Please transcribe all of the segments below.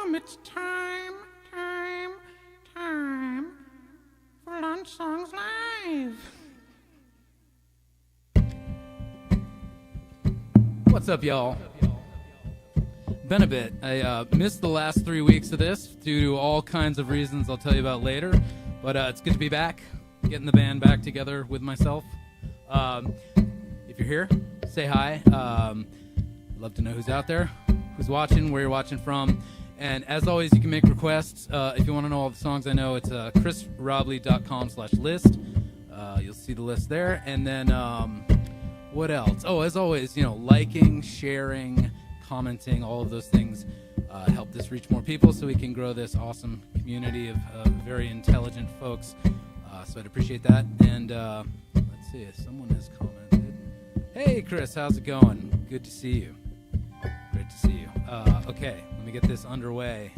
It's time for Lunch Songs Live. What's up, y'all? Been a bit. I missed the last 3 weeks of this due to all kinds of reasons I'll tell you about later, but it's good to be back, getting the band back together with myself. If you're here, say hi. I'd love to know who's out there, who's watching, where you're watching from. And as always, you can make requests. If you want to know all the songs I know, it's chrisrobley.com/list. You'll see the list there. And then what else? Oh, as always, liking, sharing, commenting, all of those things help this reach more people so we can grow this awesome community of very intelligent folks. So I'd appreciate that. And let's see, someone has commented. Hey, Chris, how's it going? Good to see you. Great to see you. Okay, let me get this underway.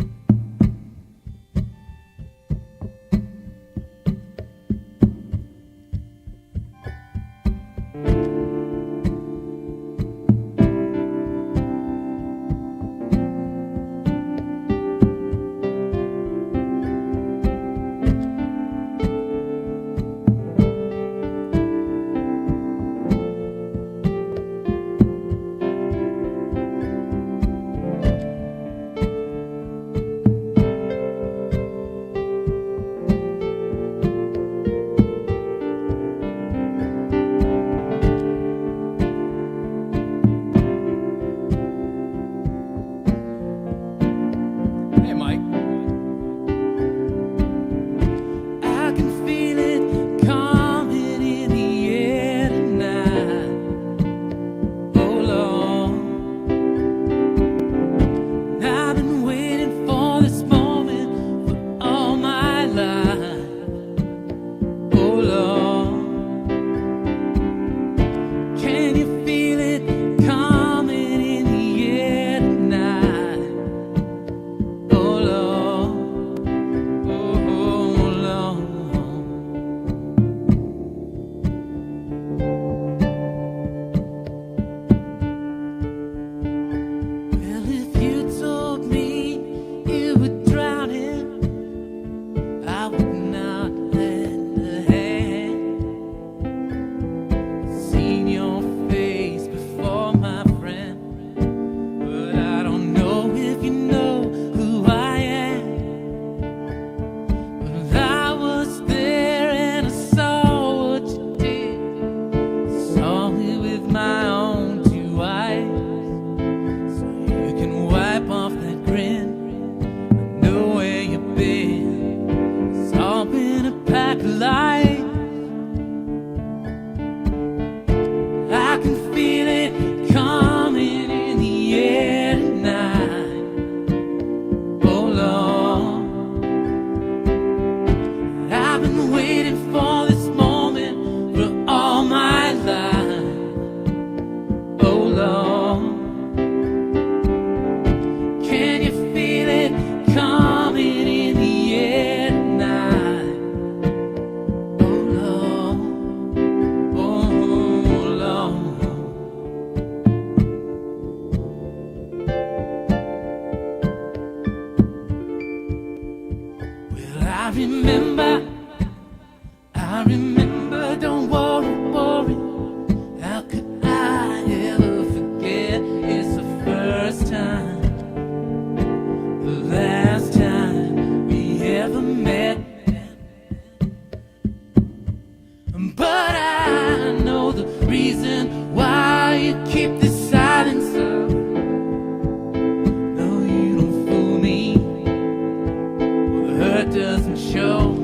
Doesn't show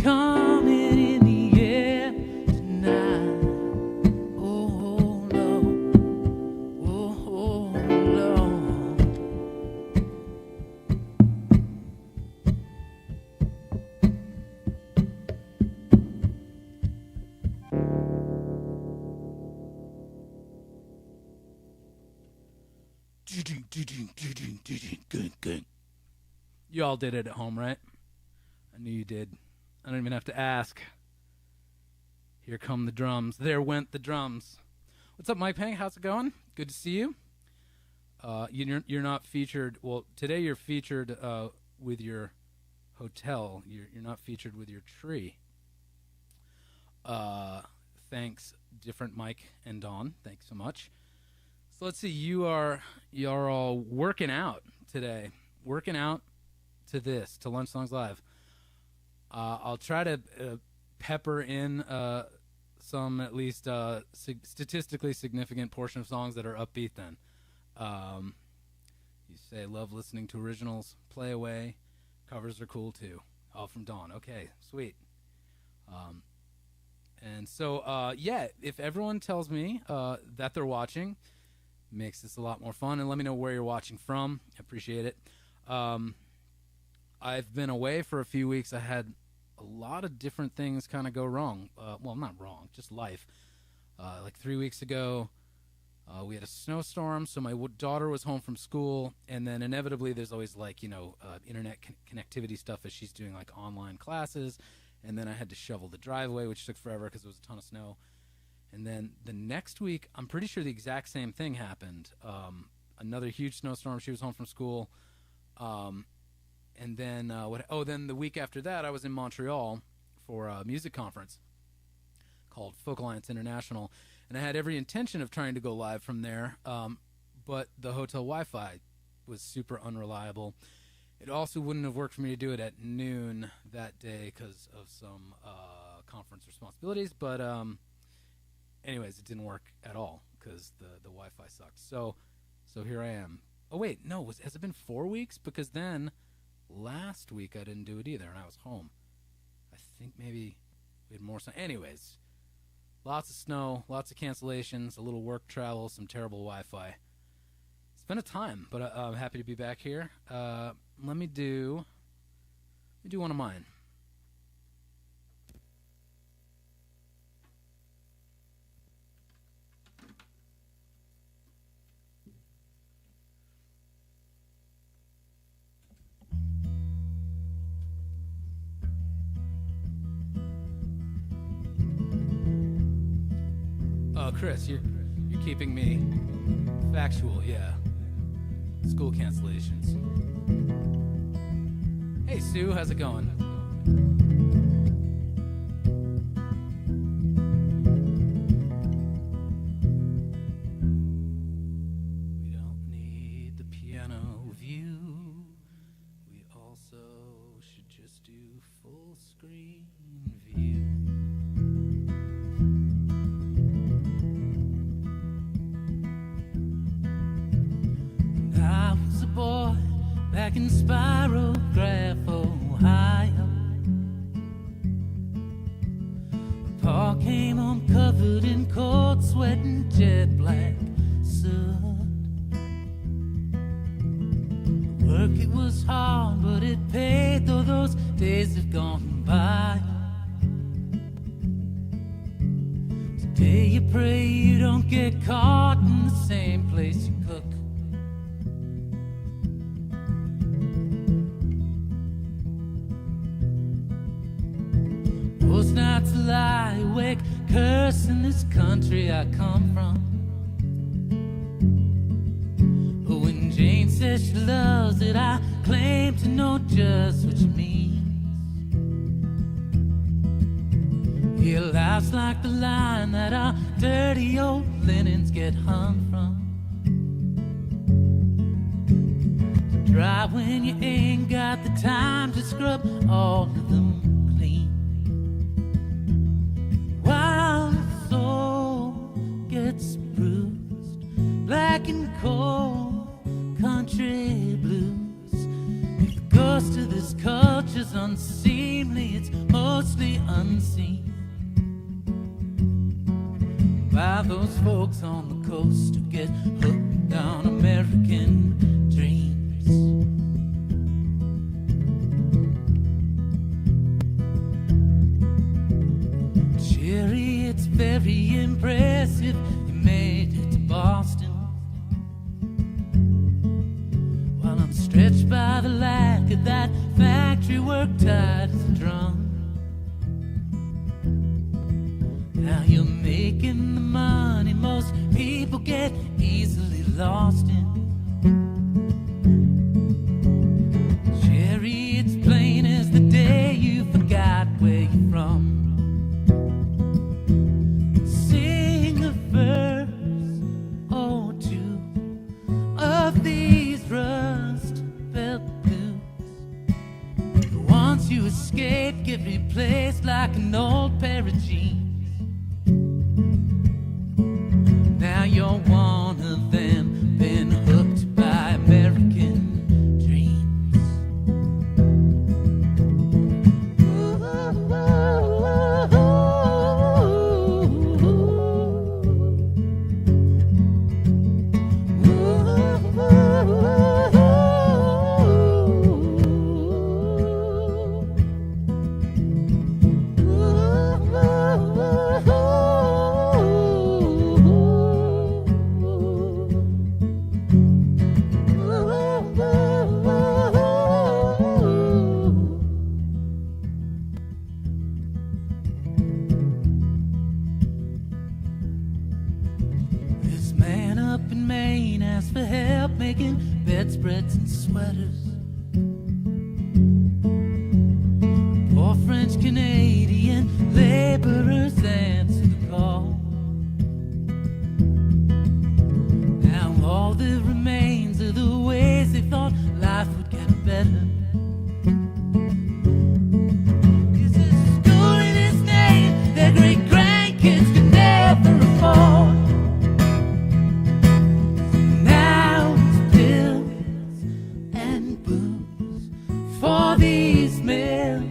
coming in the air tonight. Oh, Lord. Oh, Lord. You all did it at home, right? I knew you did. I don't even have to ask. Here come the drums. There went the drums. What's up, Mike Pang? How's it going? Good to see you. You're not featured. Well, today you're featured with your hotel. You're not featured with your tree. Thanks, different Mike and Dawn. Thanks so much. So let's see. You're all working out today. Working out to this, to Lunch Songs Live. I'll try to pepper in some at least statistically significant portion of songs that are upbeat then. You say, love listening to originals, play away. Covers are cool too. All from Dawn. Okay, sweet. And so, if everyone tells me that they're watching, makes this a lot more fun. And let me know where you're watching from. I appreciate it. I've been away for a few weeks. I had a lot of different things kind of go wrong. Well, not wrong, just life. Like 3 weeks ago, we had a snowstorm, so my daughter was home from school, and then inevitably there's always internet connectivity stuff as she's doing like online classes, and then I had to shovel the driveway, which took forever because there was a ton of snow. And then the next week, I'm pretty sure the exact same thing happened. Another huge snowstorm. She was home from school. And then then the week after that, I was in Montreal for a music conference called Folk Alliance International, and I had every intention of trying to go live from there, but the hotel Wi-Fi was super unreliable. It also wouldn't have worked for me to do it at noon that day because of some conference responsibilities, but anyways, it didn't work at all because the Wi-Fi sucked. So here I am. Oh wait, no, has it been 4 weeks? Because then last week I didn't do it either, and I was home. I think maybe we had more snow. Anyways, lots of snow, lots of cancellations, a little work travel, some terrible Wi-Fi. It's been a time, but I'm happy to be back here. Let me do one of mine. Chris, you're keeping me factual, yeah. School cancellations. Hey, Sue, how's it going? We don't need the piano view. We also should just do full screen view. I was a boy back in Spirograph, Ohio. Pa came home covered in cold sweat and jet black soot. Work, it was hard, but it paid, though those days have gone by. Today you pray you don't get caught in the same place you cook. Most nights I lie awake, cursing this country I come from. But when Jane says she loves it, I claim to know just what she means. Yeah, life's like the line that our dirty old linens get hung from. Dry when you ain't got the time to scrub all of them. While the soul gets bruised, black and cold country blues. If the ghost of this culture's unseemly, it's most mostly unseen by those folks on the coast who get hooked on American dreams. Cherry, it's very impressive you made it to Boston. While I'm stretched by the lack of that factory work tied as a drum. Now you're making the money most people get easily lost in. Cherry, it's plain as the day you forgot where you're from. Sing a verse or two of these rust belt blues. Once you escape, get replaced like an old pair of jeans. Now you're one of them, been hooked by American dreams. Ooh, ooh, ooh, This man up in Maine asked for help making bedspreads and sweaters. Poor French Canadian laborers answer the call. Now all that remains are the ways they thought life would get better. This is a school in his name their great grandkids could never afford. Now it's pills and booze for these mill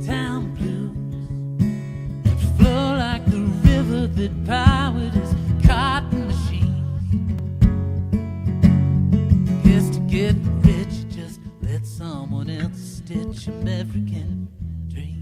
town blues that flow like the river that powered his cotton machines. Guess to get rich, just let someone else stitch American dreams.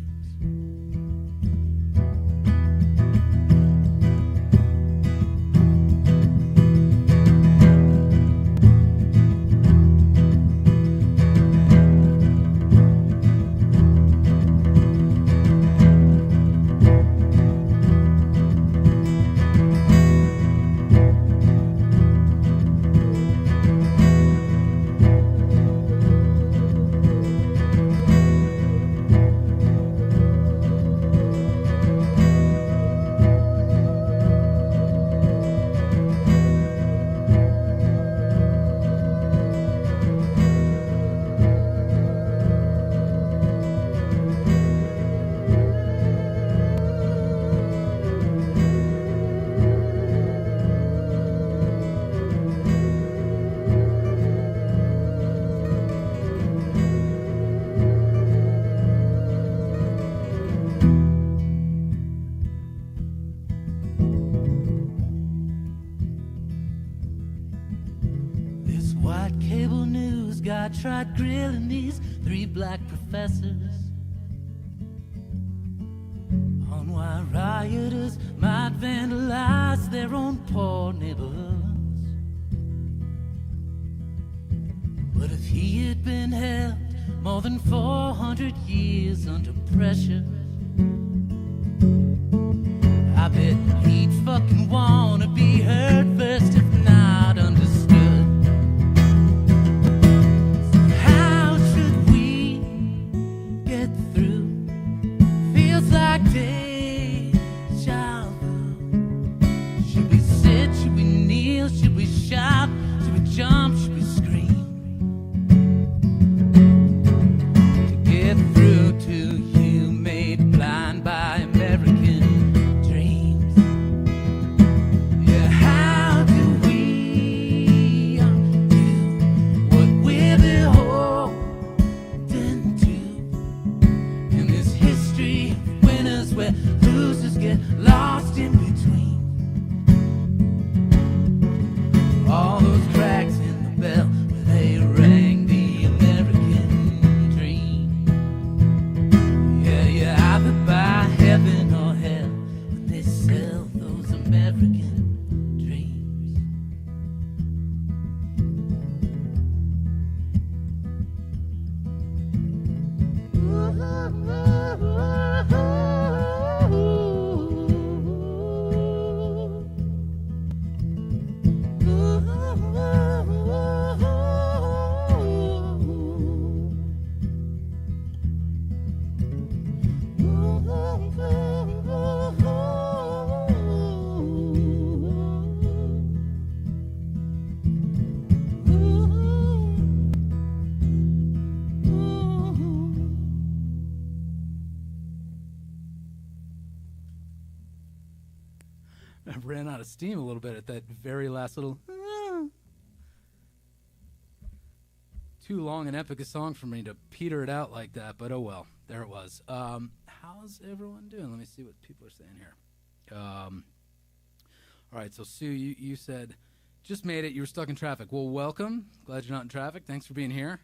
This white cable news guy tried grilling these three black professors on why rioters might vandalize their own poor neighborhoods. But if he had been held more than 400 years under pressure, I bet he'd fucking wanna be heard first, if not understood. So how should we get through? Feels like deja vu. Should we sit? Should we kneel? Should we shout? Should we jump? Should we scream? To get through to you, made blind by American dreams. Yeah, how do we undo what we're beholden to in this history of heaven or hell when they sell those American dreams. I ran out of steam a little bit at that very last little. Too long and epic a song for me to peter it out like that, but oh well. There it was. How's everyone doing? Let me see what people are saying here. All right, so Sue, you said, just made it. You were stuck in traffic. Well, welcome. Glad you're not in traffic. Thanks for being here.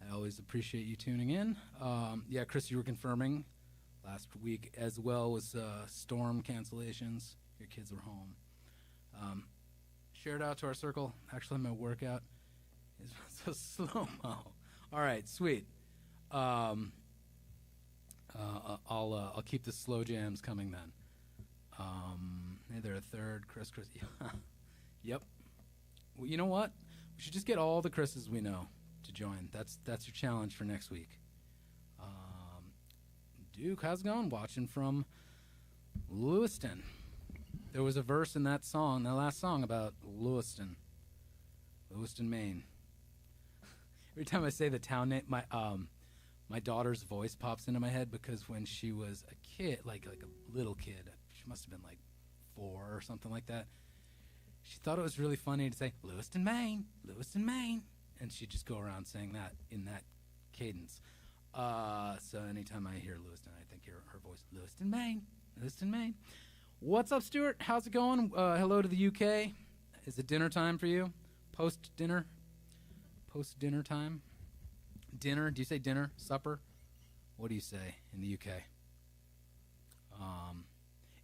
I always appreciate you tuning in. Yeah, Chris, you were confirming last week as well was storm cancellations. Your kids were home. Shared out to our circle. Actually, my workout is so slow-mo. All right, sweet. I'll keep the slow jams coming then. Hey there, a third Chris. Yep. Well, you know what? We should just get all the Chris's we know to join. That's your challenge for next week. Duke, how's it going? Watching from Lewiston. There was a verse in that song, that last song, about Lewiston, Maine. Every time I say the town name, my daughter's voice pops into my head because when she was a kid, like a little kid, she must have been like 4 or something like that. She thought it was really funny to say Lewiston, Maine, and she'd just go around saying that in that cadence. So anytime I hear Lewiston, I think her voice, Lewiston, Maine. What's up, Stuart? How's it going? Hello to the UK. Is it dinner time for you? Post-dinner time? Dinner? Do you say dinner? Supper? What do you say in the UK?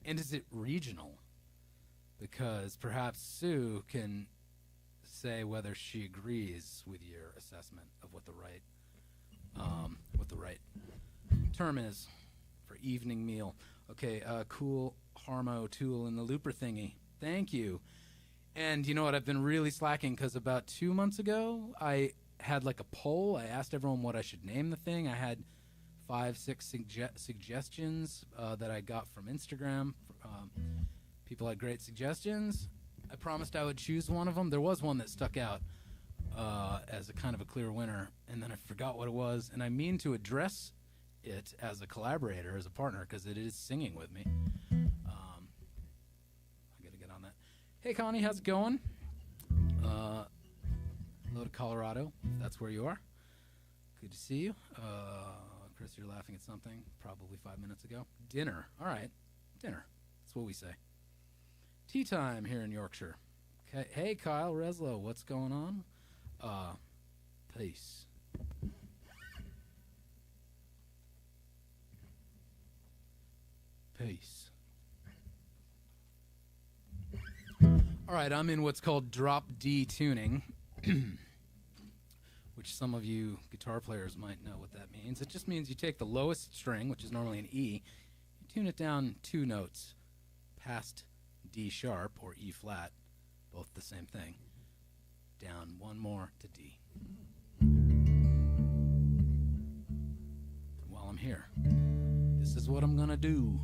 And is it regional? Because perhaps Sue can say whether she agrees with your assessment of what the right term is for evening meal. Okay, cool Harmo tool in the looper thingy. Thank you. And you know what? I've been really slacking because about 2 months ago, I had like a poll. I asked everyone what I should name the thing. I had 5-6 suggestions that I got from Instagram. People had great suggestions. I promised I would choose one of them. There was one that stuck out as a kind of a clear winner, and then I forgot what it was. And I mean to address it as a collaborator, as a partner, because it is singing with me. I got to get on that. Hey, Connie, how's it going? Hello to Colorado, if that's where you are. Good to see you. Chris, you're laughing at something probably 5 minutes ago. Dinner. All right. Dinner. That's what we say. Tea time here in Yorkshire. Okay. Hey, Kyle Reslow, what's going on? Peace. Peace. All right, I'm in what's called drop D tuning, which some of you guitar players might know what that means. It just means you take the lowest string, which is normally an E, you tune it down 2 notes past D sharp or E flat, both the same thing, down 1 more to D. While I'm here, this is what I'm gonna do.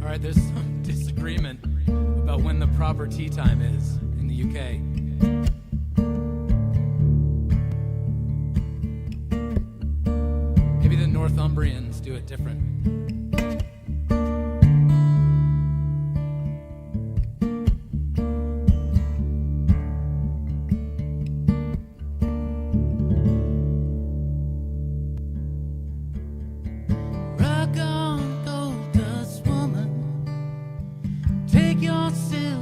All right, there's some disagreement about when the proper tea time is in the UK. Maybe the Northumbrians do it different. Rock on, gold dust woman, take your silver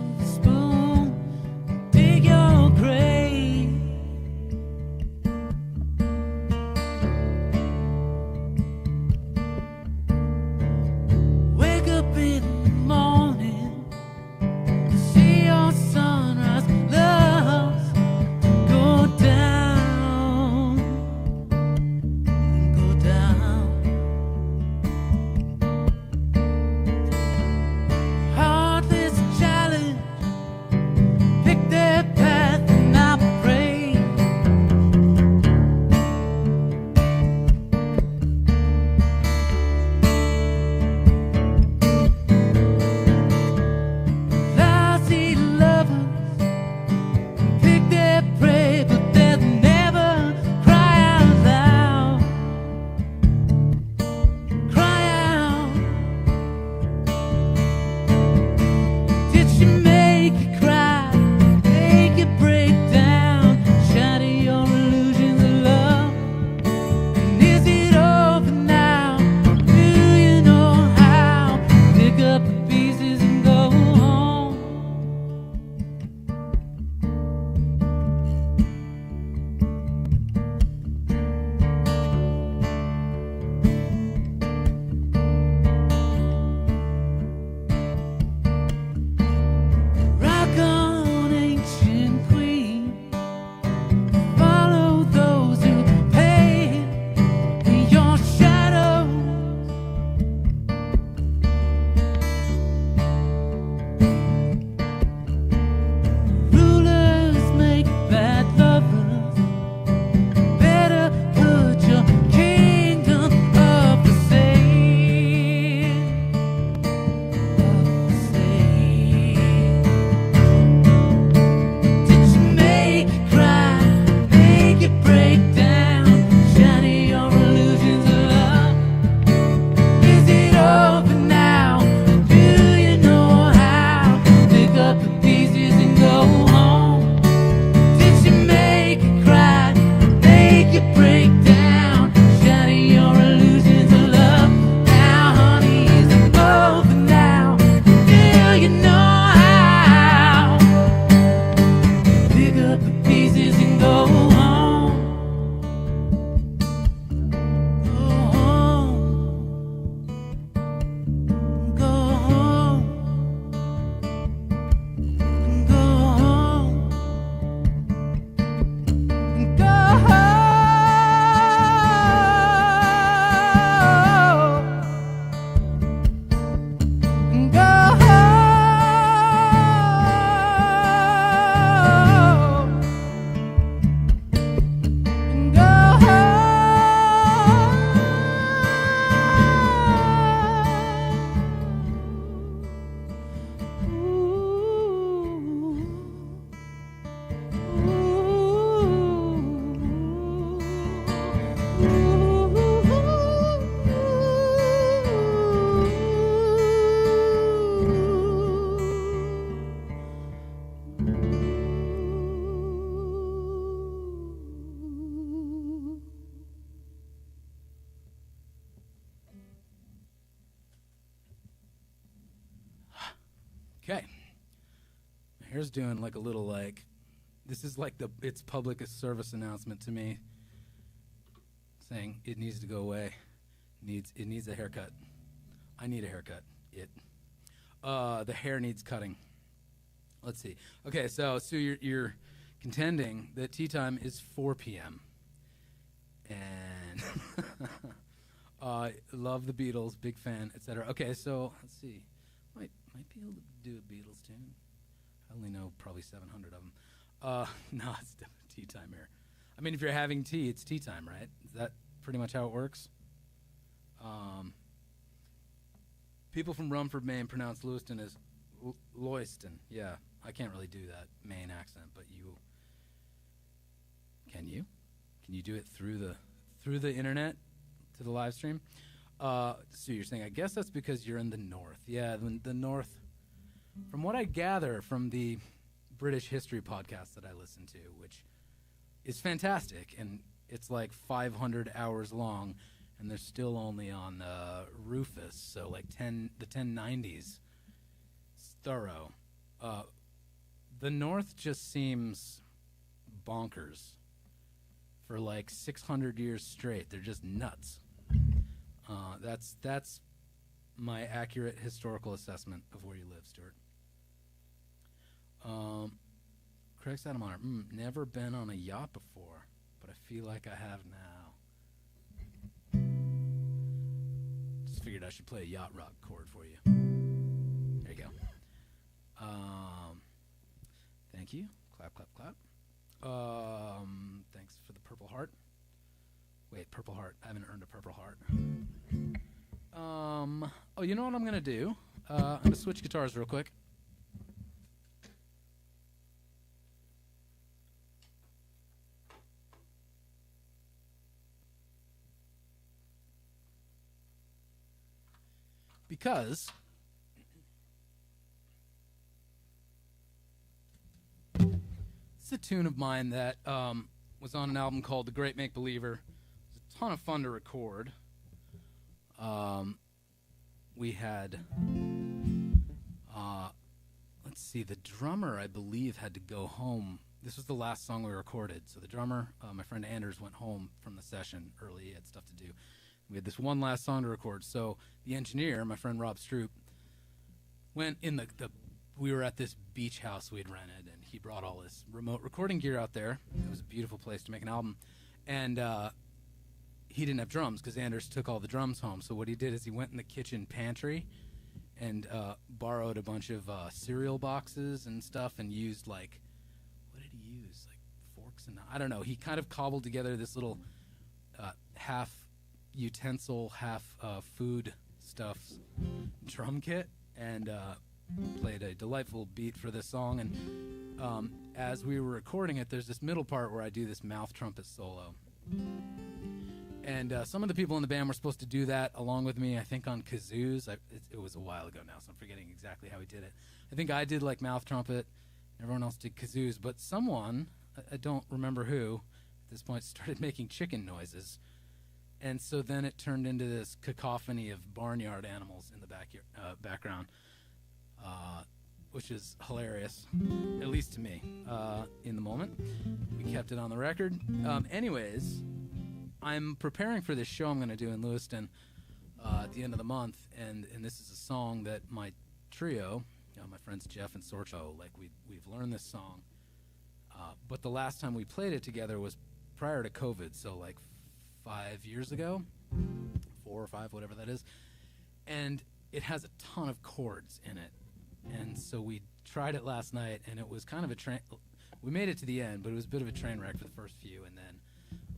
Okay. My hair's doing like a little like, this is like its public service announcement to me, saying it needs to go away. It needs a haircut. I need a haircut. The hair needs cutting. Let's see. Okay, so you're contending that tea time is 4 p.m. And love the Beatles, big fan, etc. Okay, so let's see. Might be able to do a Beatles tune. I only know probably 700 of them. No, it's tea time here. I mean, if you're having tea, it's tea time, right? Is that pretty much how it works? People from Rumford, Maine pronounce Lewiston as Loyston. Yeah, I can't really do that Maine accent, but you can. Can you do it through the internet to the live stream? So you're saying, I guess that's because you're in the north. Yeah, the north. From what I gather from the British history podcast that I listen to, which is fantastic, and it's like 500 hours long, and they're still only on Rufus, so like the 1090s. It's thorough. The North just seems bonkers for like 600 years straight. They're just nuts. That's my accurate historical assessment of where you live, Stuart. Craig Sadamar, never been on a yacht before, but I feel like I have now. Just figured I should play a yacht rock chord for you. There you go. Thank you. Clap, clap, clap. Thanks for the purple heart. Wait, purple heart. I haven't earned a purple heart. Oh, you know what I'm going to do? I'm going to switch guitars real quick. Because it's a tune of mine that was on an album called The Great Make Believer. It was a ton of fun to record. We had, let's see, the drummer, I believe, had to go home. This was the last song we recorded. So the drummer, my friend Anders, went home from the session early. He had stuff to do. We had this one last song to record. So the engineer, my friend Rob Stroop, went in we were at this beach house we had rented, and he brought all this remote recording gear out there. It was a beautiful place to make an album. And he didn't have drums because Anders took all the drums home. So what he did is he went in the kitchen pantry and borrowed a bunch of cereal boxes and stuff and used, like, what did he use? Like forks and, I don't know. He kind of cobbled together this little half utensil, half food stuff drum kit, and played a delightful beat for this song. And as we were recording it, there's this middle part where I do this mouth trumpet solo. And some of the people in the band were supposed to do that along with me, I think on kazoos. It was a while ago now, so I'm forgetting exactly how we did it. I think I did like mouth trumpet, everyone else did kazoos, but someone, I don't remember who, at this point started making chicken noises. And so then it turned into this cacophony of barnyard animals in the background, which is hilarious, at least to me, in the moment. We kept it on the record. Anyways, I'm preparing for this show I'm going to do in Lewiston at the end of the month, and this is a song that my trio, my friends Jeff and Sorcho, like we've learned this song, but the last time we played it together was prior to COVID, so like 5 years ago, 4 or 5, whatever that is, and it has a ton of chords in it, and so we tried it last night, and it was kind of a train. We made it to the end, but it was a bit of a train wreck for the first few, and then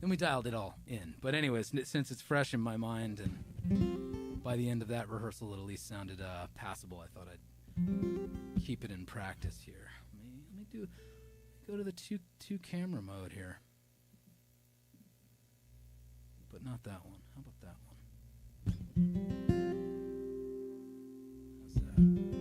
we dialed it all in. But anyways, since it's fresh in my mind, and by the end of that rehearsal it at least sounded passable, I thought I'd keep it in practice here. Let me go to the two camera mode here. But not that one. How about that one? How's that?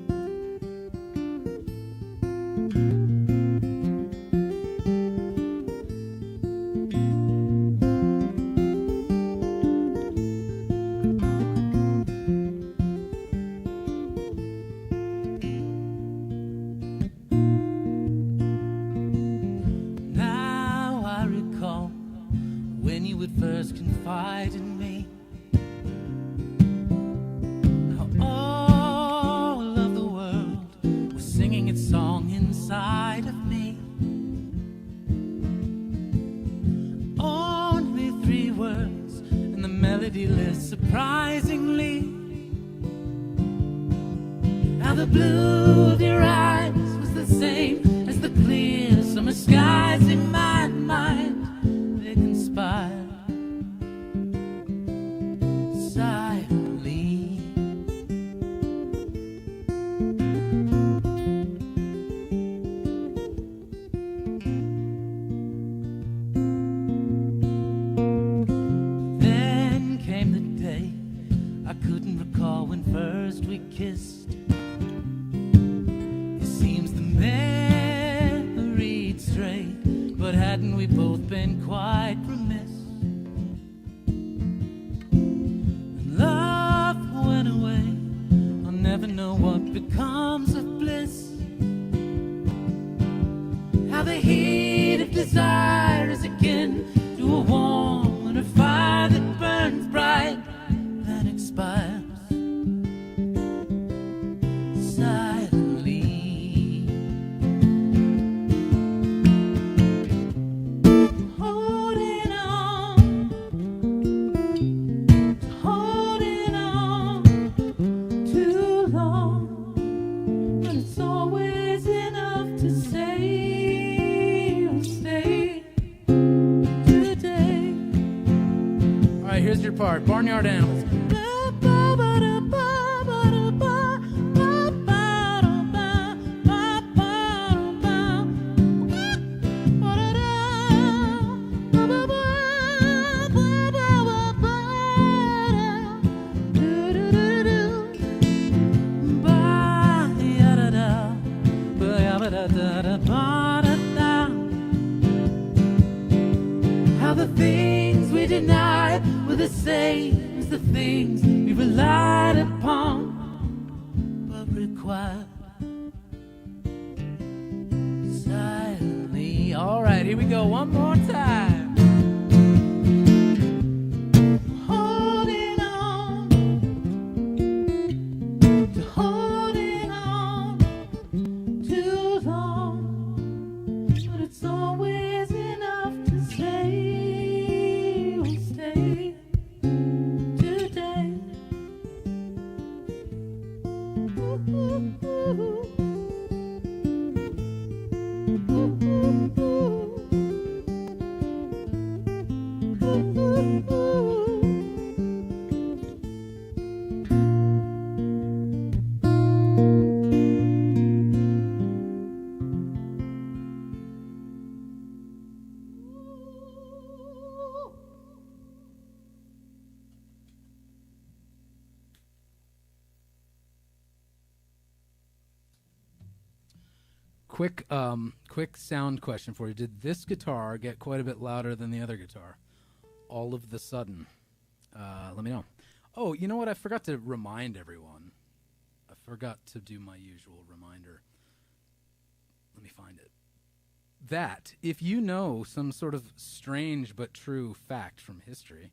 confide in me. How all of the world was singing its song inside of me. Only 3 words in the melody list, surprisingly. How the blue of your eyes was the same as the clear summer skies in my mind. They conspired silently. Then came the day I couldn't recall when first we kissed. But hadn't we both been quite remiss? And love went away. I'll never know what becomes of bliss. How the heat of desire is akin to a warm winter fire that burns bright, then expires silently. Here's your part. Barnyard Animals. How the things we denied were the same as the things we relied upon, but required silently. All right, here we go. One more time. Holding on to holding on too long, but it's always enough to say we'll stay today. Ooh, ooh, ooh. Quick sound question for you. Did this guitar get quite a bit louder than the other guitar? All of the sudden. Let me know. Oh, you know what? I forgot to remind everyone. I forgot to do my usual reminder. Let me find it. That, if you know some sort of strange but true fact from history,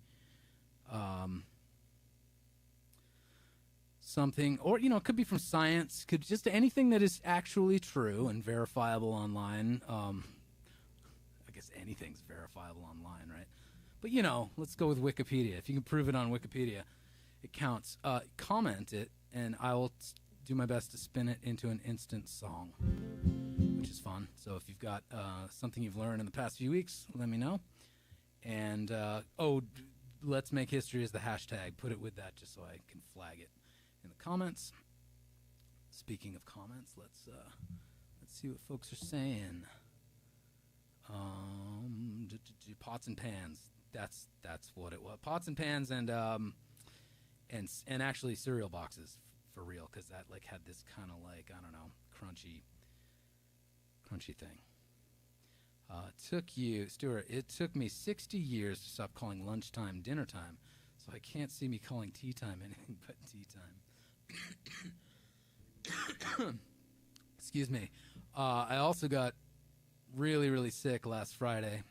something, or, it could be from science, could just anything that is actually true and verifiable online. I guess anything's verifiable online, right? But, let's go with Wikipedia. If you can prove it on Wikipedia, it counts. Comment it, and I will do my best to spin it into an instant song, which is fun. So if you've got something you've learned in the past few weeks, let me know. And, let's make history is the hashtag. Put it with that just so I can flag it in the comments. Speaking of comments, let's see what folks are saying. Pots and pans. That's what it was. Pots and pans and actually cereal boxes for real, because that had this kind of crunchy thing. Stuart, it took me 60 years to stop calling lunchtime dinner time, so I can't see me calling tea time anything but tea time. Excuse me. I also got really, really sick last Friday.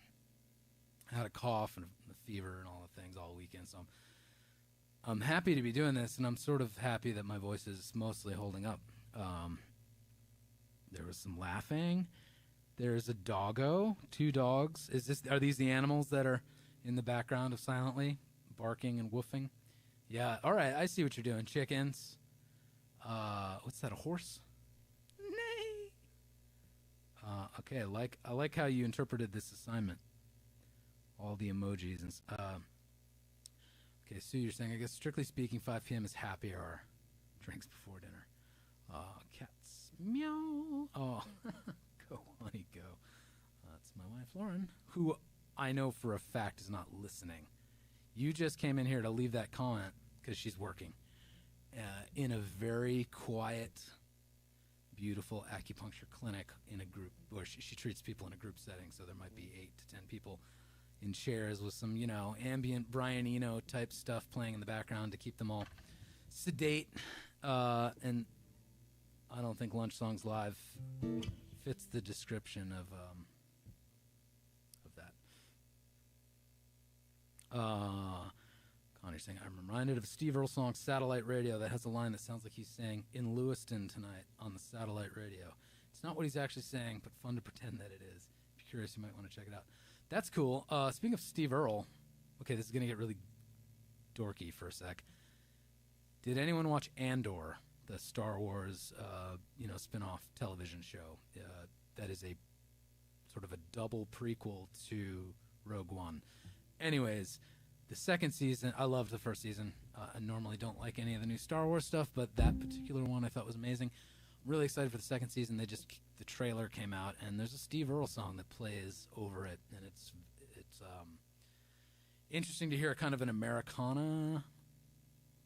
I had a cough and a fever and all the things all weekend. So I'm happy to be doing this, and I'm sort of happy that my voice is mostly holding up. There was some laughing. There's a doggo, 2 dogs. Are these the animals that are in the background of Silently, barking and woofing? Yeah, all right, I see what you're doing. Chickens. What's that, a horse? Nay. Okay, I like how you interpreted this assignment. All the emojis. And okay, Sue, you're saying, I guess strictly speaking, 5 p.m. is happy hour. Drinks before dinner. Cats. Meow. Oh, go, honey, go. That's my wife, Lauren, who I know for a fact is not listening. You just came in here to leave that comment because she's working in a very quiet, beautiful acupuncture clinic in a group, where she treats people in a group setting, so there might be 8 to 10 people in chairs with some, ambient Brian Eno type stuff playing in the background to keep them all sedate. And I don't think Lunch Songs Live fits the description of that. Connor's saying, I'm reminded of a Steve Earle song, Satellite Radio, that has a line that sounds like he's saying, in Lewiston tonight on the satellite radio. It's not what he's actually saying, but fun to pretend that it is. If you're curious, you might want to check it out. That's cool. Speaking of Steve Earle, okay, this is going to get really dorky for a sec. Did anyone watch Andor, the Star Wars, spin-off television show? That is a sort of a double prequel to Rogue One. Anyways, the second season, I loved the first season. I normally don't like any of the new Star Wars stuff, but that particular one I thought was amazing. I'm really excited for the second season. The trailer came out, and there's a Steve Earle song that plays over it, and it's interesting to hear kind of an Americana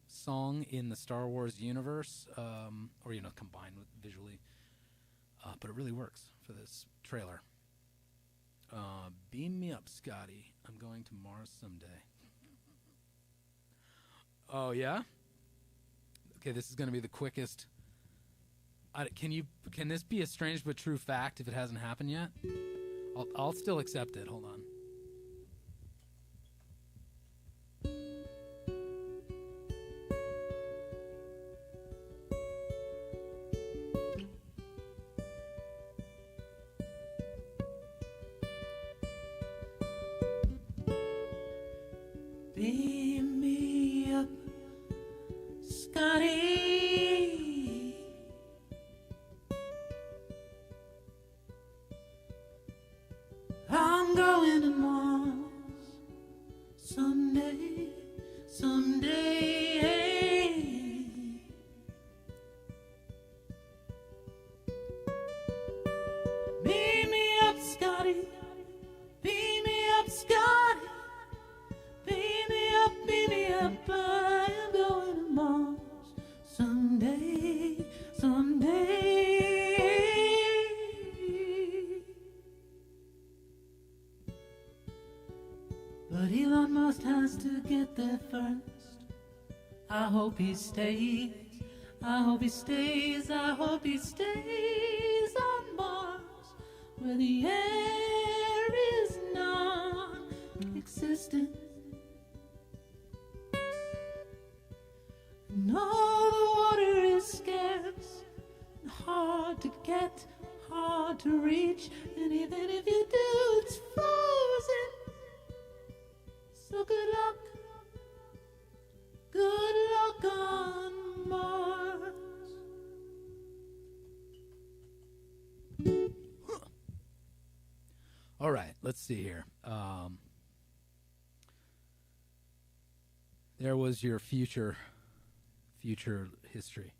song in the Star Wars universe, or combined with visually, but it really works for this trailer. Beam me up, Scotty. I'm going to Mars someday. Oh, yeah? Okay, this is going to be the quickest. Can this be a strange but true fact if it hasn't happened yet? I'll still accept it. Hold on. Beam me up, Scotty. I'm going to Mars someday, someday. Beam me up, Scotty. Beam me up, Scotty. Beam me up, I am going to Mars someday, someday. But Elon Musk has to get there first. I hope he stays, I hope he stays, I hope he stays on Mars, where the air is non-existent. And all the water is scarce and hard to get, hard to reach, and even if you do, it's frozen. So good luck on Mars. All right, let's see here. There was your future history.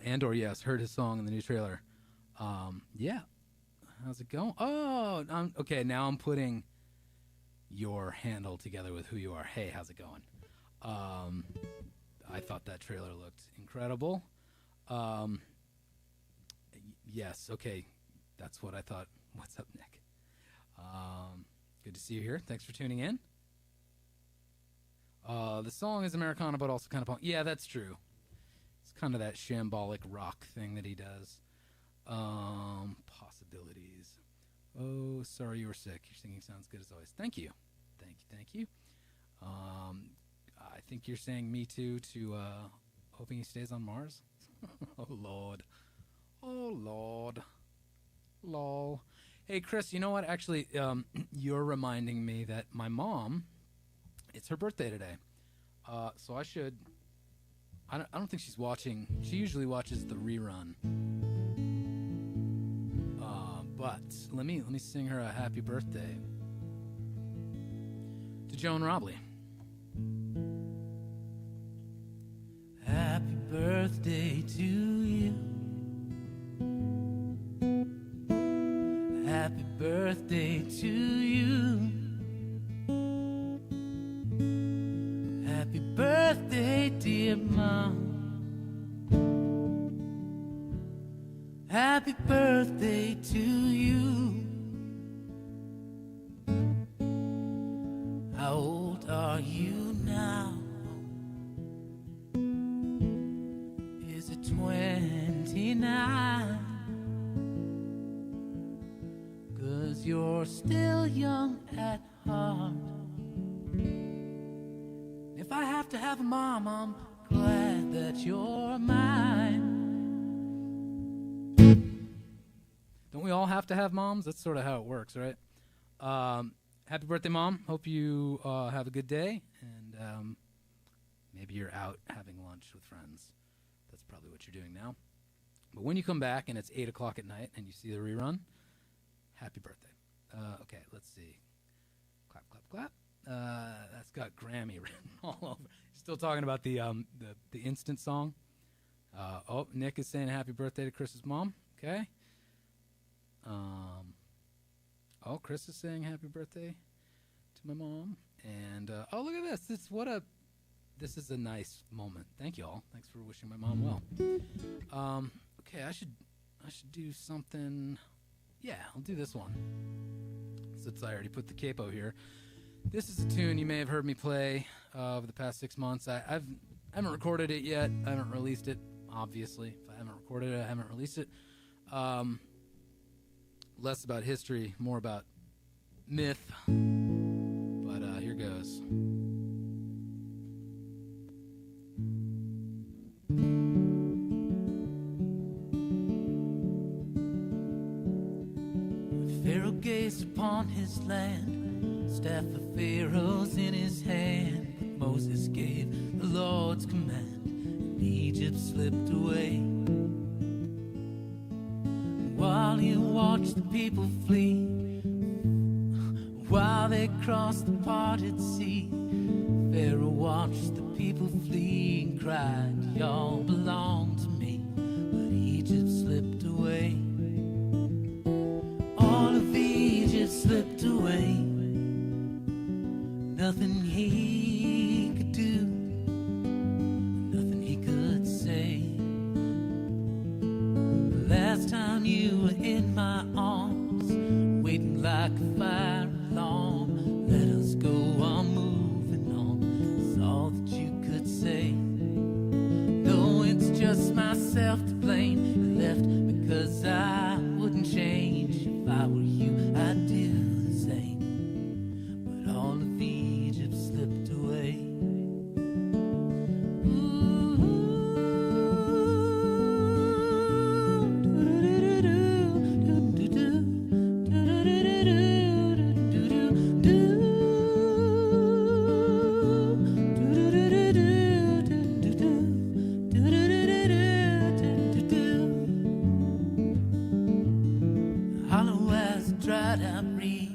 Andor, yes, heard his song in the new trailer. Yeah, how's it going? Oh, okay, now I'm putting your handle together with who you are. Hey, how's it going? I thought that trailer looked incredible. Yes, okay, that's what I thought. What's up, Nick? Good to see you here. Thanks for tuning in. The song is Americana, but also kind of punk. Yeah, that's true. It's kind of that shambolic rock thing that he does. Possibilities. Oh, sorry you were sick. Your singing sounds good as always. Thank you. Thank you. I think you're saying me too to hoping he stays on Mars. Oh, Lord. Oh, Lord. Lol. Hey, Chris, you know what? Actually, you're reminding me that my mom, it's her birthday today. So I should... I don't think she's watching. She usually watches the rerun. But let me sing her a happy birthday to Joan Robley. Happy birthday to you. Happy birthday to you. Happy birthday, dear Mom. Happy birthday to you. How old are you now? Is it 29? 'Cause you're still young at heart. If I have to have a mom, I'm glad that you're mine. Don't we all have to have moms? That's sort of how it works, right? Happy birthday, Mom. Hope you have a good day. And maybe you're out having lunch with friends. That's probably what you're doing now. But when you come back and it's 8 o'clock at night and you see the rerun, happy birthday. Okay, let's see. Clap, clap, clap. That's got Grammy written all over. Still talking about the instant song. Oh, Nick is saying happy birthday to Chris's mom. Okay. Oh, Chris is saying happy birthday to my mom. And oh, look at this. This is a nice moment. Thank you all. Thanks for wishing my mom well. Okay, I should do something. Yeah, I'll do this one. Since I already put the capo here. This is a tune you may have heard me play over the past 6 months. I haven't recorded it yet. I haven't released it, obviously. If I haven't recorded it, I haven't released it. Less about history, more about myth. But here goes. Pharaoh gazed upon his land, staff of Pharaoh's in his hand. But Moses gave the Lord's command, and Egypt slipped away. While he watched the people flee, while they crossed the parted sea, Pharaoh watched the people flee and cried, y'all belong to me. But Egypt slipped away. All of Egypt slipped away. Nothing he could do, nothing he could say. The last time you were in my arms, waiting like a fire alarm, let us go, I'm moving on, is all that you could say. No, it's just myself to blame. You left because I wouldn't change. If I were you, I'd do the same. But all of Egypt slipped away. Hollow as a dried out reed,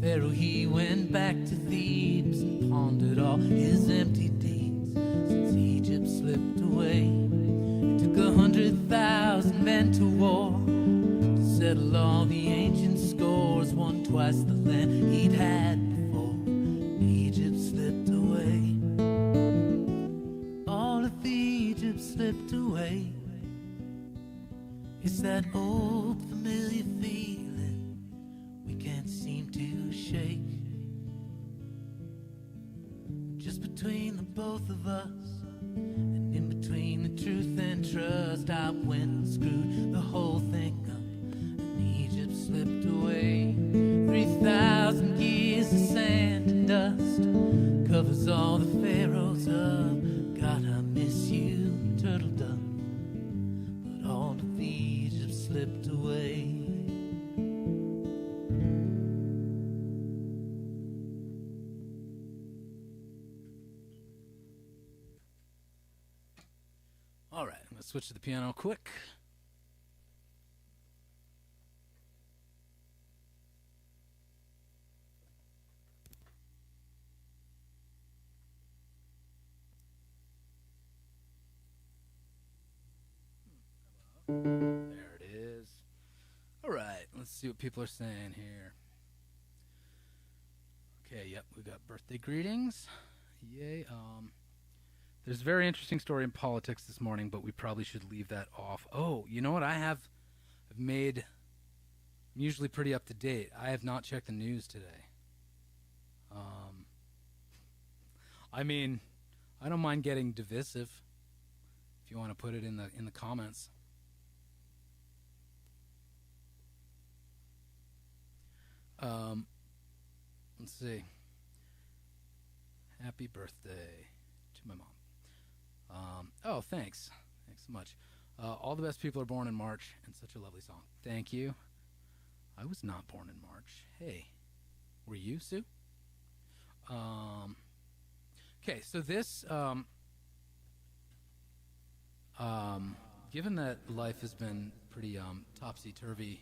Pharaoh he went back to Thebes and pondered all his empty deeds since Egypt slipped away. It took 100,000 men to war to settle all the ancient scores, won twice the land he'd had before. Egypt slipped away. All of Egypt slipped away. It's that old familiar feeling we can't seem to shake. Just between the both of us, and in between the truth and trust, I went and screwed the whole thing up, and Egypt slipped away. slipped away. All right, I'm going to switch to the piano quick. There it is. All right, let's see what people are saying here. Okay, yep, we got birthday greetings. Yay. There's a very interesting story in politics this morning, but we probably should leave that off. Oh, you know what I've made, I'm usually pretty up to date. I have not checked the news today. I mean, I don't mind getting divisive if you want to put it in the comments. Let's see. Happy birthday to my mom. Oh, thanks. Thanks so much. All the best people are born in March, and such a lovely song. Thank you. I was not born in March. Hey, were you, Sue? Okay, so this, given that life has been pretty topsy-turvy,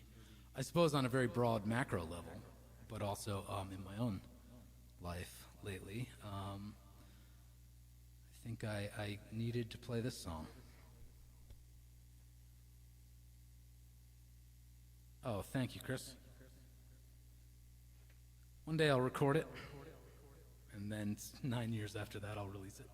I suppose on a very broad macro level, but also in my own life lately, I think I needed to play this song. Oh, thank you, Chris. One day I'll record it, and then 9 years after that I'll release it.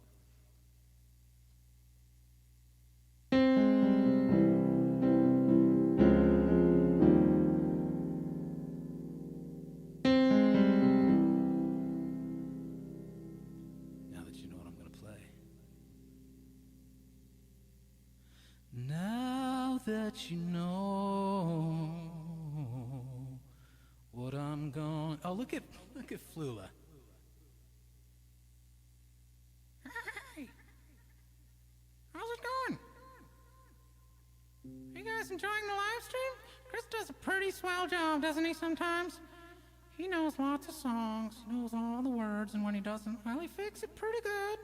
Now that you know what I'm going to play. Now that you know what I'm going... Oh, look at Flula. Hey! How's it going? You guys enjoying the live stream? Chris does a pretty swell job, doesn't he, sometimes? He knows lots of songs, he knows all the words, and when he doesn't, well, he fixes it pretty good.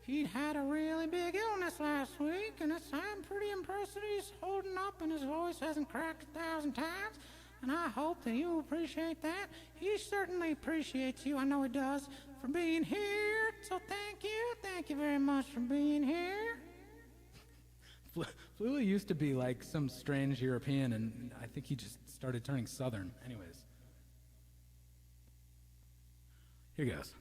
He'd had a really big illness last week, and I'm pretty impressed that he's holding up and his voice hasn't cracked 1,000 times. And I hope that you appreciate that. He certainly appreciates you, I know he does, for being here. So thank you very much for being here. Flula used to be like some strange European, and I think he just started turning Southern. Anyways. Here goes.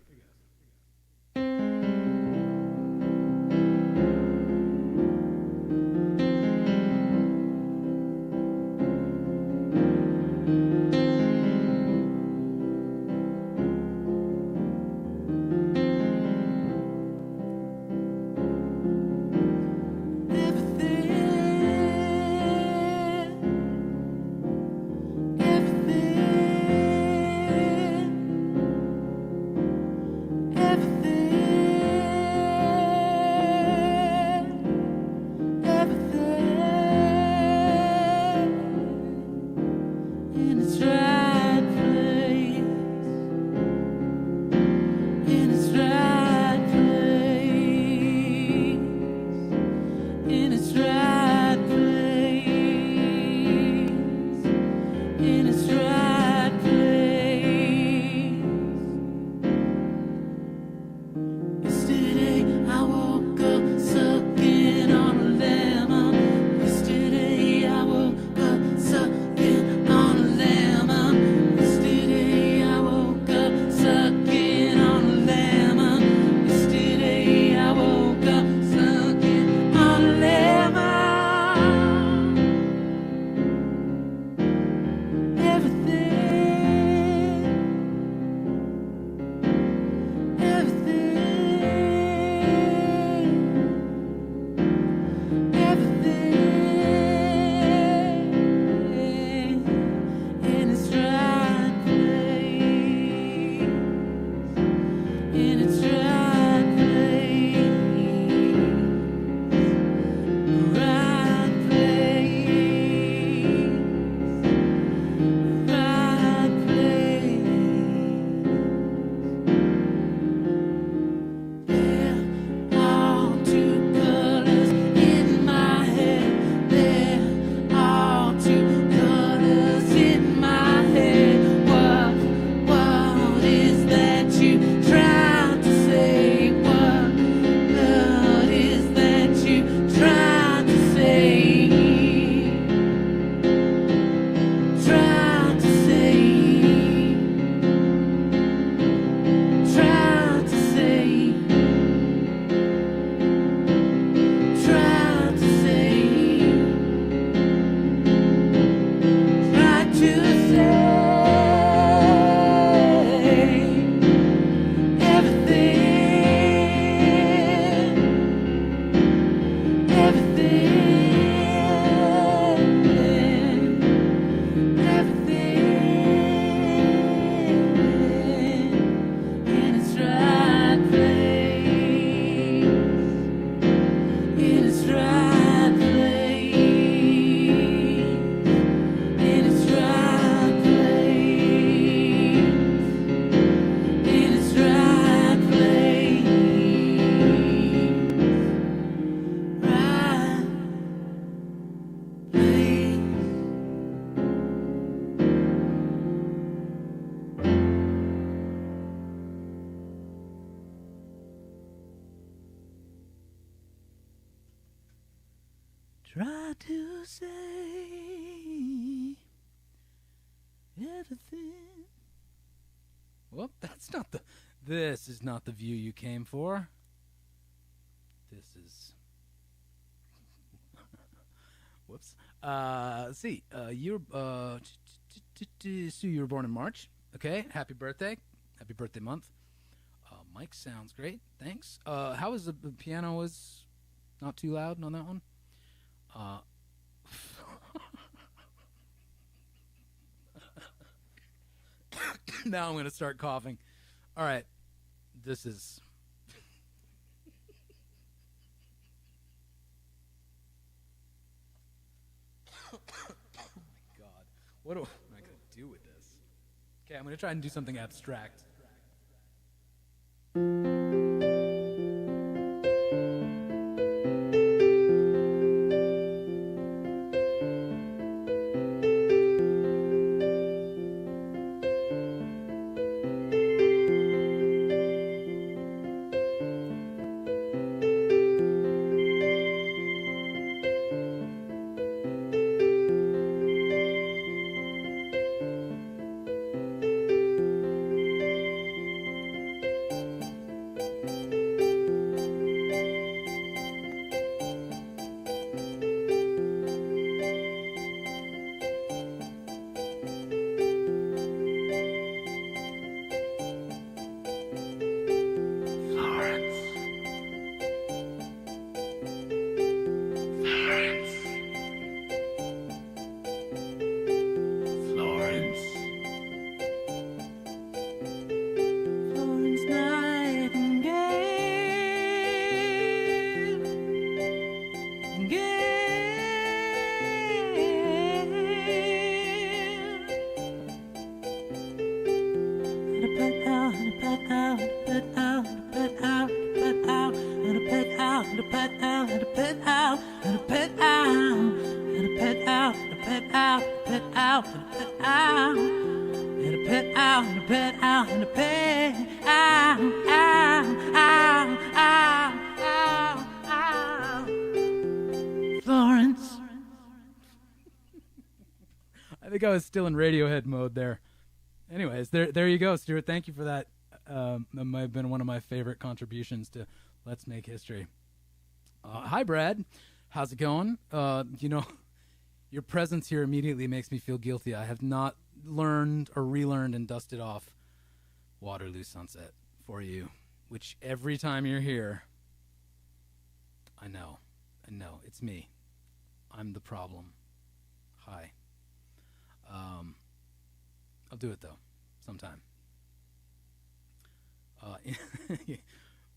try to say everything. Whoop, that's not the... This is not the view you came for. This is... Whoops. Let's see. You were... Sue, you were born in March. Okay, happy birthday. Happy birthday month. Mike sounds great. Thanks. How was the piano? Was not too loud on that one? Now I'm going to start coughing. All right. This is... Oh, my God. What am I going to do with this? Okay, I'm going to try and do something abstract. I think I was still in Radiohead mode there. Anyways, there you go, Stuart. Thank you for that. That might have been one of my favorite contributions to Let's Make History. Hi, Brad. How's it going? Your presence here immediately makes me feel guilty. I have not learned or relearned and dusted off Waterloo Sunset for you, which every time you're here, I know, it's me. I'm the problem. Hi. I'll do it, though, sometime.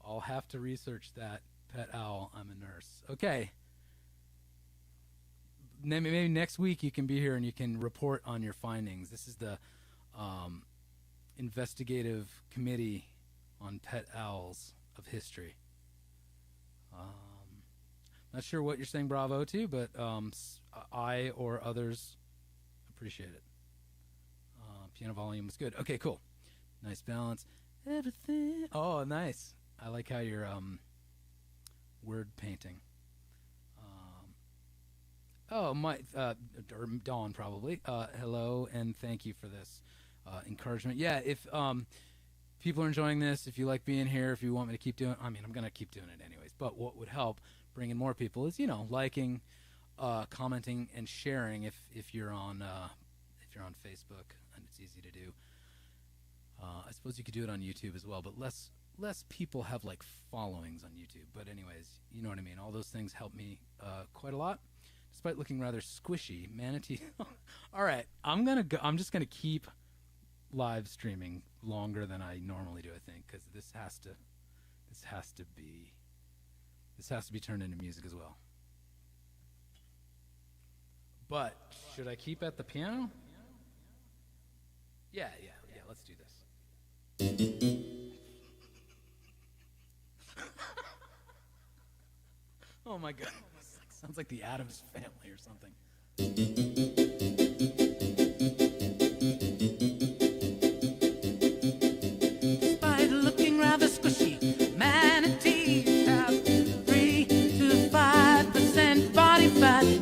I'll have to research that. Pet owl, I'm a nurse. Okay. Maybe next week you can be here and you can report on your findings. This is the investigative committee on pet owls of history. Not sure what you're saying bravo to, but I or others appreciate it. Piano volume was good. Okay, cool. Nice balance. Everything. Oh, nice. I like how you're word painting. Or Dawn probably. Hello, and thank you for this encouragement. Yeah, if people are enjoying this, if you like being here, if you want me to keep doing, I'm going to keep doing it anyways. But what would help bringing more people is, liking, commenting, and sharing if you're on Facebook, and it's easy to do. I suppose you could do it on YouTube as well, but less people have like followings on YouTube. But anyways, you know what I mean. All those things help me quite a lot. Despite looking rather squishy, manatee. All right, I'm just gonna keep live streaming longer than I normally do. I think because this has to be turned into music as well. But should I keep at the piano? Yeah. Let's do this. Oh my God. Sounds like the Addams Family or something. Despite looking rather squishy, manatees have 3 to 5% body fat.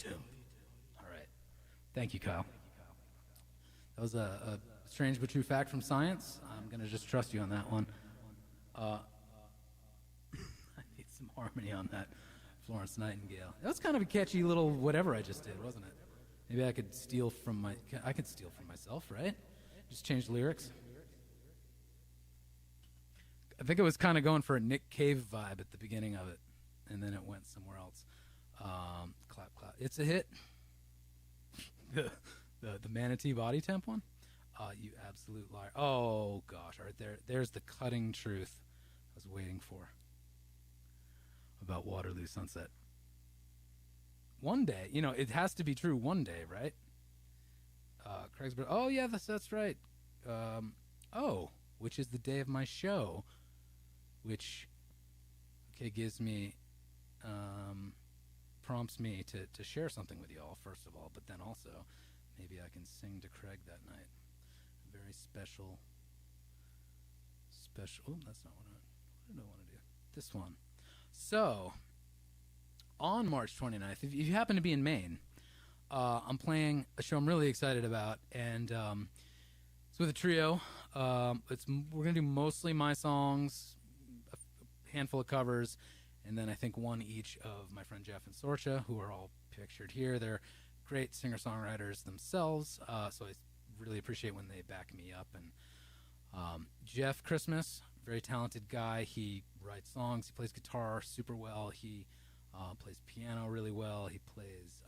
do? All right. Thank you, Kyle. That was a strange but true fact from science. I'm going to just trust you on that one. I need some harmony on that. Florence Nightingale. That was kind of a catchy little whatever I just did, wasn't it? Maybe I could steal from myself, right? Just change the lyrics. I think it was kind of going for a Nick Cave vibe at the beginning of it, and then it went somewhere else. Clap, clap. It's a hit. the manatee body temp one? You absolute liar. Oh, gosh. All right, there's the cutting truth I was waiting for about Waterloo Sunset. One day, it has to be true one day, right? Craig's brother. Oh, yeah, that's right. Which is the day of my show, which, gives me, prompts me to share something with you all, first of all, but then also maybe I can sing to Craig that night. A very special, oh, that's not what I want to do. This one. So, on March 29th, if you happen to be in Maine, I'm playing a show I'm really excited about, and it's with a trio. We're going to do mostly my songs, a handful of covers, and then I think one each of my friend Jeff and Sorcha, who are all pictured here. They're great singer-songwriters themselves, so I really appreciate when they back me up. And Jeff Christmas, very talented guy. He writes songs. He plays guitar super well. He plays piano really well. He plays,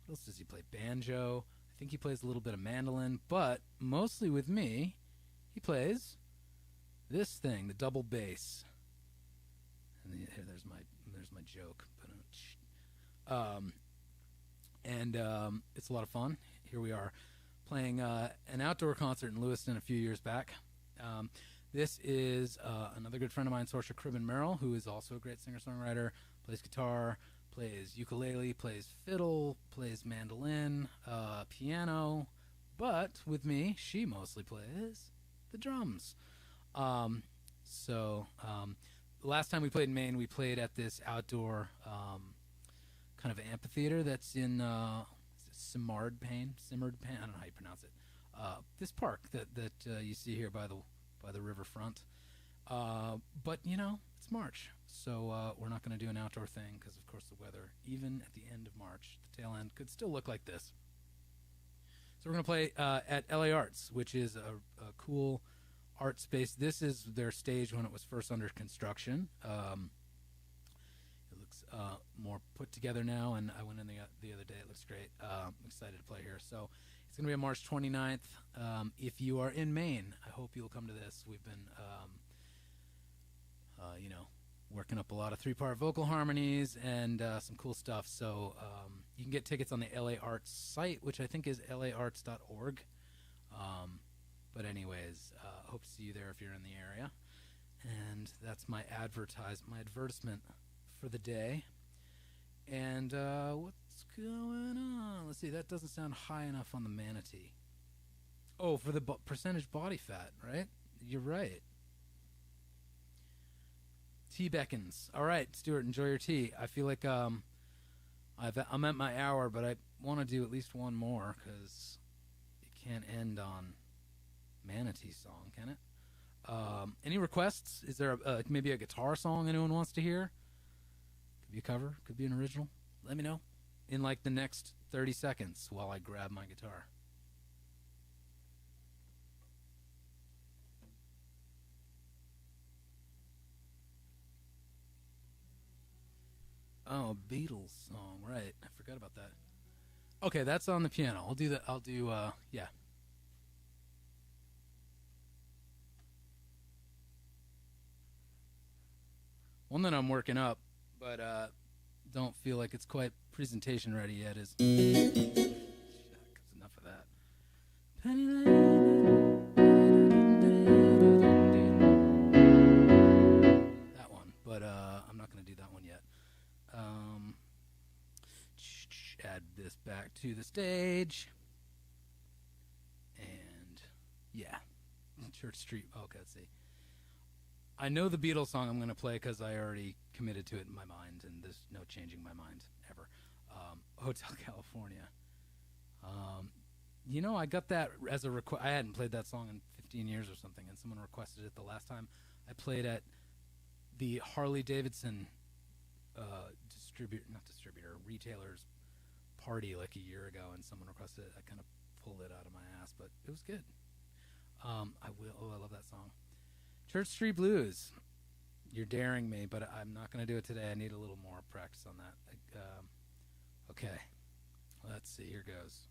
what else does he play? Banjo. I think he plays a little bit of mandolin, but mostly with me, he plays this thing, the double bass. And there's my joke. It's a lot of fun. Here we are playing an outdoor concert in Lewiston a few years back. This is another good friend of mine, Sorcha Merrill, who is also a great singer-songwriter, plays guitar, plays ukulele, plays fiddle, plays mandolin, piano, but with me, she mostly plays the drums. The last time we played in Maine, we played at this outdoor kind of amphitheater that's in Simard Payne, I don't know how you pronounce it. This park that you see here by the riverfront. But it's March, so we're not going to do an outdoor thing because, of course, the weather, even at the end of March, the tail end, could still look like this. So we're going to play at LA Arts, which is a cool art space. This is their stage when it was first under construction. It looks more put together now, and I went in the other day. It looks great. I'm excited to play here. So it's going to be on March 29th. If you are in Maine, I hope you'll come to this. We've been, working up a lot of 3-part vocal harmonies and some cool stuff. So you can get tickets on the LA Arts site, which I think is laarts.org. But anyways, hope to see you there if you're in the area. And that's my advertisement for the day. And what's going on? Let's see, that doesn't sound high enough on the manatee. Oh, for the percentage body fat, right? You're right. Tea beckons. All right, Stuart, enjoy your tea. I feel like I'm at my hour, but I want to do at least one more because it can't end on manatee song, can it? Any requests? Is there maybe a guitar song anyone wants to hear? Could be a cover, could be an original. Let me know in like the next 30 seconds while I grab my guitar. Oh, Beatles song, right. I forgot about that. Okay, that's on the piano. I'll do that. Yeah. One that I'm working up, but don't feel like it's quite presentation ready yet is... Shucks, enough of that. That one, but I'm not going to do that one yet. Add this back to the stage. And, yeah. Church Street. Okay, let's see. I know the Beatles song I'm going to play because I already committed to it in my mind, and there's no changing my mind ever. Hotel California. I got that as a request. I hadn't played that song in 15 years or something, and someone requested it the last time I played at the Harley Davidson retailer's party like a year ago, and someone requested it. I kind of pulled it out of my ass, but it was good. I love that song. Church Street Blues. You're daring me, but I'm not going to do it today. I need a little more practice on that. Okay. Let's see. Here goes.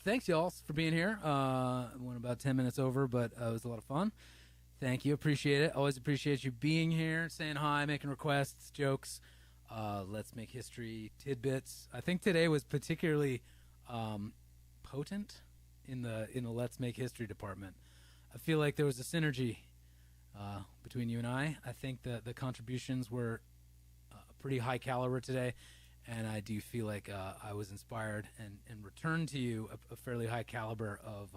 thanks, y'all, for being here. Went about 10 minutes over, but it was a lot of fun. Thank you. Appreciate it. Always appreciate you being here, saying hi, making requests, jokes. Let's Make History tidbits. I think today was particularly potent in the Let's Make History department. I feel like there was a synergy between you and I. I think that the contributions were pretty high caliber today, and I do feel like I was inspired and returned to you a fairly high caliber of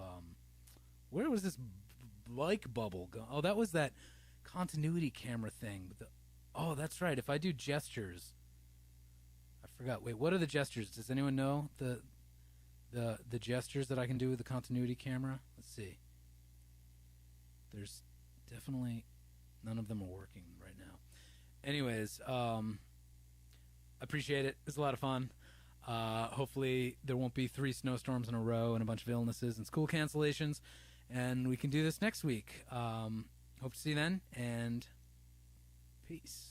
where was this like bubble go? Oh, that was that continuity camera thing. Oh, that's right. If I do gestures, I forgot. Wait, what are the gestures? Does anyone know the gestures that I can do with the continuity camera? Let's see. There's definitely none of them are working right now. Anyways, appreciate it. It was a lot of fun. Hopefully there won't be 3 snowstorms in a row and a bunch of illnesses and school cancellations, and we can do this next week. Hope to see you then, and peace.